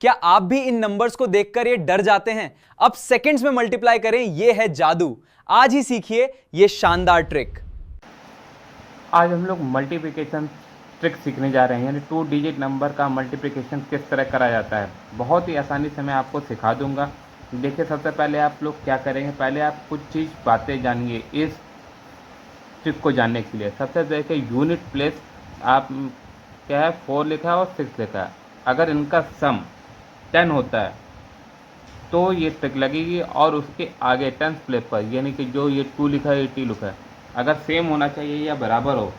क्या आप भी इन नंबर्स को देखकर ये डर जाते हैं? अब सेकंड्स में मल्टीप्लाई करें, ये है जादू। आज ही सीखिए ये शानदार ट्रिक। आज हम लोग मल्टीप्लिकेशन ट्रिक सीखने जा रहे हैं, यानी 2 डिजिट नंबर का मल्टीप्लिकेशन किस तरह करा जाता है। बहुत ही आसानी से मैं आपको सिखा दूंगा। देखिए, सबसे पहले आप लोग क्या करेंगे, पहले आप कुछ चीज़ बातें जानिए इस ट्रिक को जानने के लिए। सबसे देखिए, यूनिट प्लेस आप क्या है, 4 लिखा है और 6 लिखा है। अगर इनका सम 10 होता है तो ये ट्रिक लगेगी, और उसके आगे 10th प्लेस पर, यानी कि जो ये 2 लिखा है, ये टी लिखा है, अगर सेम होना चाहिए या बराबर हो,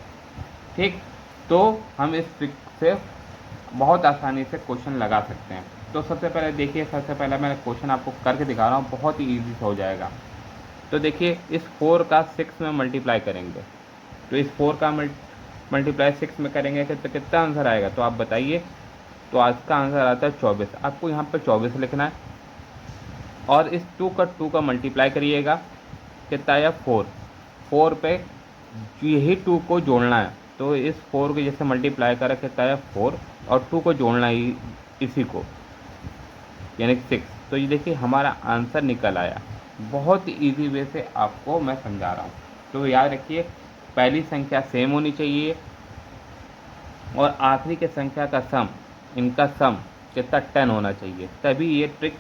ठीक, तो हम इस ट्रिक से बहुत आसानी से क्वेश्चन लगा सकते हैं। तो सबसे पहले देखिए, सबसे पहले मैं क्वेश्चन आपको करके दिखा रहा हूँ, बहुत ही ईजी हो जाएगा। तो देखिए, इस 4 का 6 में मल्टीप्लाई करेंगे, तो इस 4 का मल्टीप्लाई 6 में करेंगे तो कितना आंसर आएगा, तो आप बताइए। तो आज का आंसर आता है 24। आपको यहाँ पर 24 लिखना है, और इस 2 का मल्टीप्लाई करिएगा, कितना आया 4। 4 पे यही 2 को जोड़ना है, तो इस 4 को जैसे मल्टीप्लाई करा, कितना आया 4, और 2 को जोड़ना है इसी को, यानी 6। तो ये देखिए हमारा आंसर निकल आया। बहुत इजी वे से आपको मैं समझा रहा हूँ। तो याद रखिए, पहली संख्या सेम होनी चाहिए, और आखिरी के संख्या का सम, इनका सम कितना 10 होना चाहिए, तभी ये ट्रिक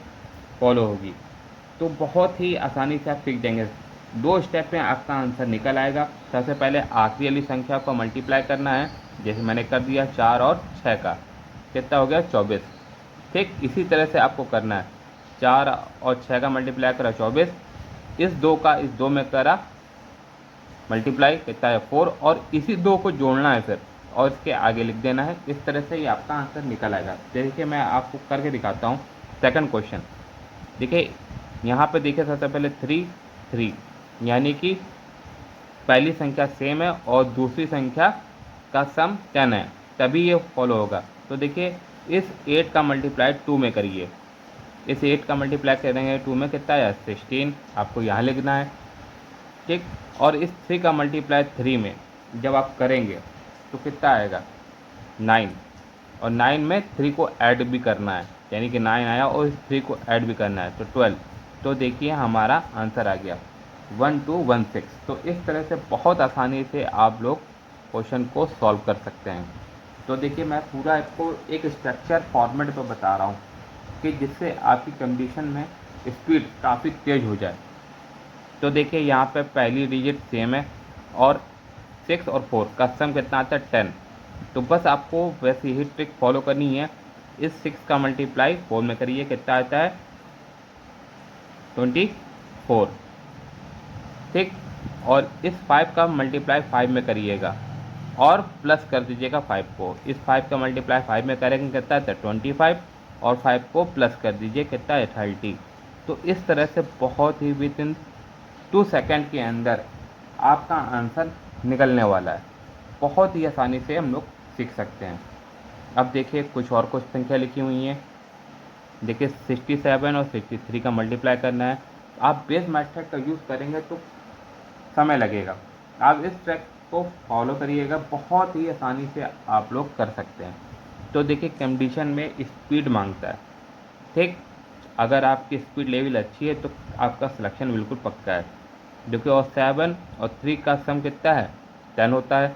फॉलो होगी। तो बहुत ही आसानी से आप सीख जाएंगे। 2 स्टेप में आपका आंसर निकल आएगा। सबसे पहले आखिरी वाली संख्या को मल्टीप्लाई करना है, जैसे मैंने कर दिया 4 और 6 का, कितना हो गया 24। ठीक इसी तरह से आपको करना है, 4 और 6 का मल्टीप्लाई करा 24, इस 2 का इस 2 में करा मल्टीप्लाई, कितना है 4, और इसी 2 को जोड़ना है फिर, और इसके आगे लिख देना है। इस तरह से ही आपका आंसर निकल आएगा। देखिए मैं आपको करके दिखाता हूँ। सेकंड क्वेश्चन देखिए, यहाँ पे देखिए, सबसे पहले 3 3, यानी कि पहली संख्या सेम है और दूसरी संख्या का सम 10 है, तभी ये फॉलो होगा। तो देखिए, इस 8 का मल्टीप्लाई 2 में करिए, इस 8 का मल्टीप्लाई करेंगे 2 में, कितना है 16, आपको यहाँ लिखना है, ठीक। और इस 3 का मल्टीप्लाई 3 में जब आप करेंगे तो कितना आएगा 9, और 9 में 3 को ऐड भी करना है, यानी कि 9 आया और इस 3 को ऐड भी करना है, तो 12। तो देखिए हमारा आंसर आ गया 1216। तो इस तरह से बहुत आसानी से आप लोग क्वेश्चन को सॉल्व कर सकते हैं। तो देखिए, मैं पूरा आपको एक स्ट्रक्चर फॉर्मेट पर बता रहा हूँ, कि जिससे आपकी कंडीशन में स्पीड काफ़ी तेज़ हो जाए। तो देखिए, यहाँ पे पहली डिजिट सेम है, और 6 और 4 का सम कितना आता है 10। तो बस आपको वैसे ही ट्रिक फॉलो करनी है। इस 6 का मल्टीप्लाई 4 में करिए, कितना आता है 24, ठीक। और इस 5 का मल्टीप्लाई 5 में करिएगा, और प्लस कर दीजिएगा 5 को। इस 5 का मल्टीप्लाई 5 में करेंगे, कितना आता है 25, और 5 को प्लस कर दीजिए, कितना है 30। तो इस तरह से बहुत ही विद इन 2 सेकेंड के अंदर आपका आंसर निकलने वाला है। बहुत ही आसानी से हम लोग सीख सकते हैं। अब देखिए, कुछ संख्या लिखी हुई हैं। देखिए, 67 और 63 का मल्टीप्लाई करना है। आप बेस मेथड का यूज़ करेंगे तो समय लगेगा। आप इस ट्रैक को फॉलो करिएगा, बहुत ही आसानी से आप लोग कर सकते हैं। तो देखिए, कंडीशन में स्पीड मांगता है, ठीक। अगर आपकी स्पीड लेवल अच्छी है तो आपका सिलेक्शन बिल्कुल पक्का है। देखिए, और 7 और 3 का सम कितना है 10 होता है,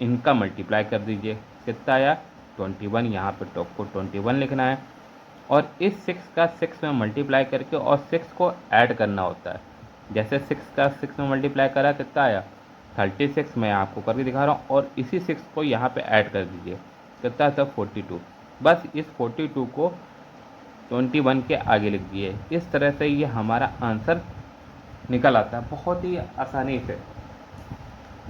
इनका मल्टीप्लाई कर दीजिए, कितना आया 21। यहाँ पर टॉप को 21 लिखना है, और इस 6 का 6 में मल्टीप्लाई करके और 6 को ऐड करना होता है। जैसे 6 का 6 में मल्टीप्लाई करा, कितना आया 36, मैं आपको करके दिखा रहा हूँ, और इसी 6 को यहाँ पे ऐड कर दीजिए, कितना था 42। बस इस 42 को 21 के आगे लिख दिए। इस तरह से ये हमारा आंसर निकल आता है बहुत ही आसानी से।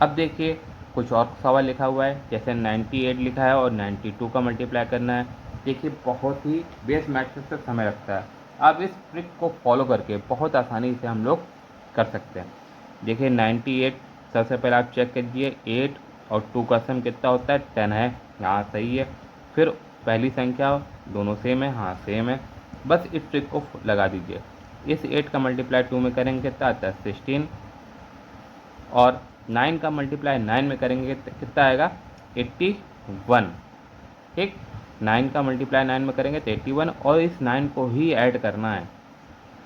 अब देखिए, कुछ और सवाल लिखा हुआ है, जैसे 98 लिखा है और 92 का मल्टीप्लाई करना है। देखिए, बहुत ही बेस मैथड से समय लगता है। अब इस ट्रिक को फॉलो करके बहुत आसानी से हम लोग कर सकते हैं। देखिए, 98 सबसे पहले आप चेक कीजिए, 8 और 2 का सम कितना होता है 10 है, हाँ सही है। फिर पहली संख्या दोनों सेम है, हाँ सेम है। बस इस ट्रिक को लगा दीजिए। इस 8 का मल्टीप्लाई 2 में करेंगे, कितना आता है 16, और 9 का मल्टीप्लाई 9 में करेंगे तो कितना आएगा 81, ठीक। 9 का मल्टीप्लाई 9 में करेंगे तो 81 और इस 9 को ही ऐड करना है।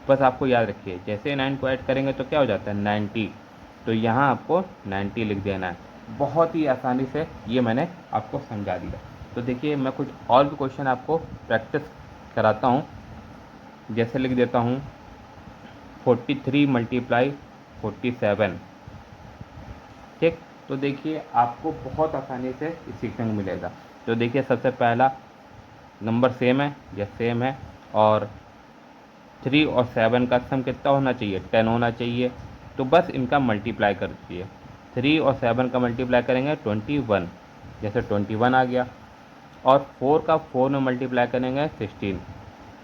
बस आपको याद रखिए, जैसे 9 को ऐड करेंगे तो क्या हो जाता है 90, तो यहाँ आपको 90 लिख देना है। बहुत ही आसानी से ये मैंने आपको समझा दिया। तो देखिए मैं कुछ और भी क्वेश्चन आपको प्रैक्टिस कराता हूँ। जैसे लिख देता हूँ 43 मल्टीप्लाई 47। ठीक, तो देखिए आपको बहुत आसानी से सीखने को मिलेगा। तो देखिए सबसे पहला नंबर सेम है, यह सेम है, और 3 और 7 का सम कितना होना चाहिए 10 होना चाहिए। तो बस इनका मल्टीप्लाई कर दीजिए। 3 और 7 का मल्टीप्लाई करेंगे 21, जैसे 21 आ गया। और 4 का 4 में मल्टीप्लाई करेंगे 16।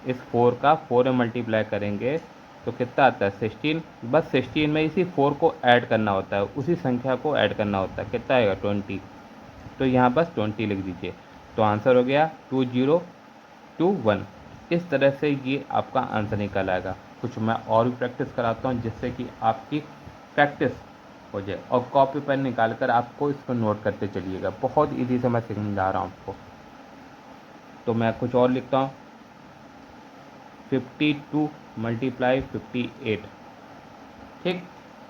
इस 4 का 4 में मल्टीप्लाई करेंगे तो कितना आता है 16। बस 16 में इसी 4 को ऐड करना होता है, उसी संख्या को ऐड करना होता है। कितना आएगा 20, तो यहाँ बस 20 लिख दीजिए। तो आंसर हो गया 2021। इस तरह से ये आपका आंसर निकल आएगा। कुछ मैं और भी प्रैक्टिस कराता हूँ जिससे कि आपकी प्रैक्टिस हो जाए, और कॉपी पेन निकाल कर आपको इसको नोट करते चलिएगा। बहुत ईजी से मैं समझा रहा हूँ आपको। तो मैं कुछ और लिखता हूँ 52 मल्टीप्लाई 58। ठीक,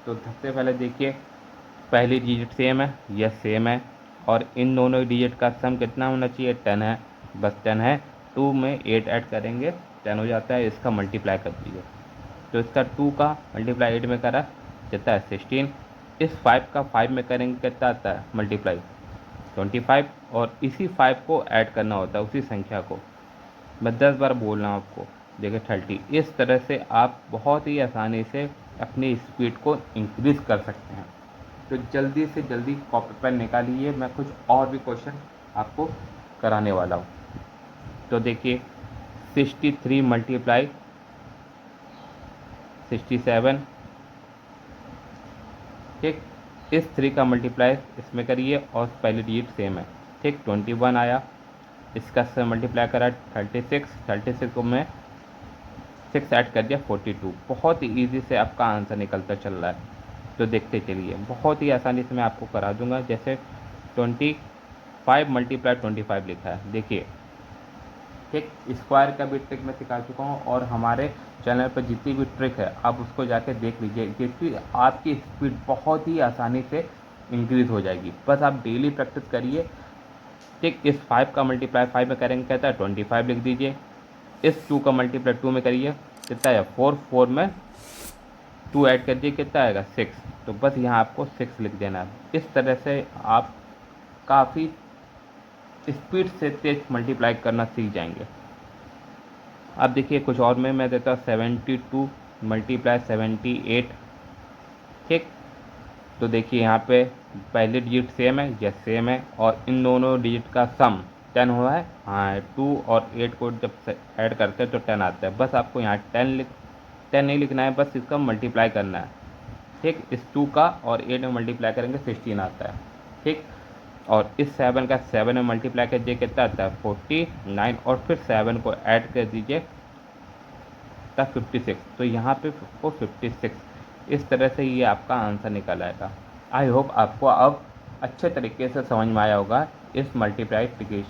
तो सबसे पहले देखिए पहली डिजिट सेम है, यह सेम है, और इन दोनों डिजिट का सम कितना होना चाहिए 10 है। बस 10 है, 2 में 8 ऐड करेंगे 10 हो जाता है। इसका मल्टीप्लाई कर दीजिए। तो इसका 2 का मल्टीप्लाई 8 में करा कितना है 16। इस 5 का 5 में करेंगे कितना आता है मल्टीप्लाई 25, और इसी 5 को ऐड करना होता है, उसी संख्या को। मैं 10 बार बोल रहा हूँ आपको। देखिए 30। इस तरह से आप बहुत ही आसानी से अपनी स्पीड को इंक्रीज़ कर सकते हैं। तो जल्दी से जल्दी कॉपी पेन निकालिए, मैं कुछ और भी क्वेश्चन आपको कराने वाला हूँ। तो देखिए 63 मल्टीप्लाई 67। ठीक, इस 3 का मल्टीप्लाई इसमें करिए और पहली डिजिट सेम है। ठीक, 21 आया। इसका से मल्टीप्लाई करा 36 को मैं 6 ऐड कर दिया 42। बहुत ही ईजी से आपका आंसर निकलता चल रहा है। तो देखते चलिए, बहुत ही आसानी से मैं आपको करा दूंगा। जैसे 25 मल्टीप्लाई 25 लिखा है, देखिए। ठीक, स्क्वायर का भी ट्रिक मैं सिखा चुका हूँ, और हमारे चैनल पर जितनी भी ट्रिक है आप उसको जाके देख लीजिए, जिसकी आपकी स्पीड बहुत ही आसानी से इंक्रीज़ हो जाएगी। बस आप डेली प्रैक्टिस करिए। ठीक, इस 5 का मल्टीप्लाई 5 में करेंगे कहता है 25 लिख दीजिए। इस 2 का मल्टीप्लाई 2 में करिए कितना है 4 में 2 ऐड कर दिए कितना आएगा 6। तो बस यहाँ आपको 6 लिख देना है। इस तरह से आप काफ़ी स्पीड से तेज मल्टीप्लाई करना सीख जाएंगे। अब देखिए कुछ और में मैं देता हूँ 72 मल्टीप्लाई 78। ठीक, तो देखिए यहाँ पे पहले डिजिट सेम है, यह सेम है, और इन दोनों डिजिट का सम 10 हुआ है। हाँ, 2 और 8 को जब ऐड करते हैं तो 10 आता है। बस आपको यहाँ 10 नहीं लिखना है, बस इसका मल्टीप्लाई करना है। ठीक, इस 2 का और 8 में मल्टीप्लाई करेंगे 16 आता है। ठीक, और इस 7 का 7 में मल्टीप्लाई कर दिए कितना आता है 49, और फिर 7 को ऐड कर दीजिए तब 56। तो यहाँ पे आपको 56। इस तरह से ये आपका आंसर निकल आएगा। आई होप आपको अब अच्छे तरीके से समझ में आया होगा इस मल्टीप्लाइकेशन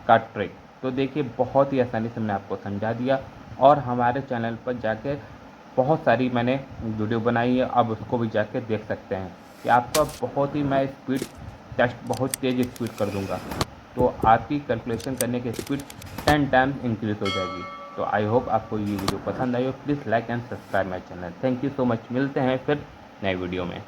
का ट्रिक। तो देखिए बहुत ही आसानी से मैंने आपको समझा दिया, और हमारे चैनल पर जाके बहुत सारी मैंने वीडियो बनाई है, अब उसको भी जाके देख सकते हैं कि आपका बहुत ही मैं स्पीड टेस्ट बहुत तेज़ स्पीड कर दूंगा। तो आपकी कैलकुलेशन करने की स्पीड 10 टाइम्स इंक्रीज हो जाएगी। तो आई होप आपको ये वीडियो पसंद आई हो। Please like and subscribe my channel. Thank you so much. मिलते हैं फिर नए वीडियो में।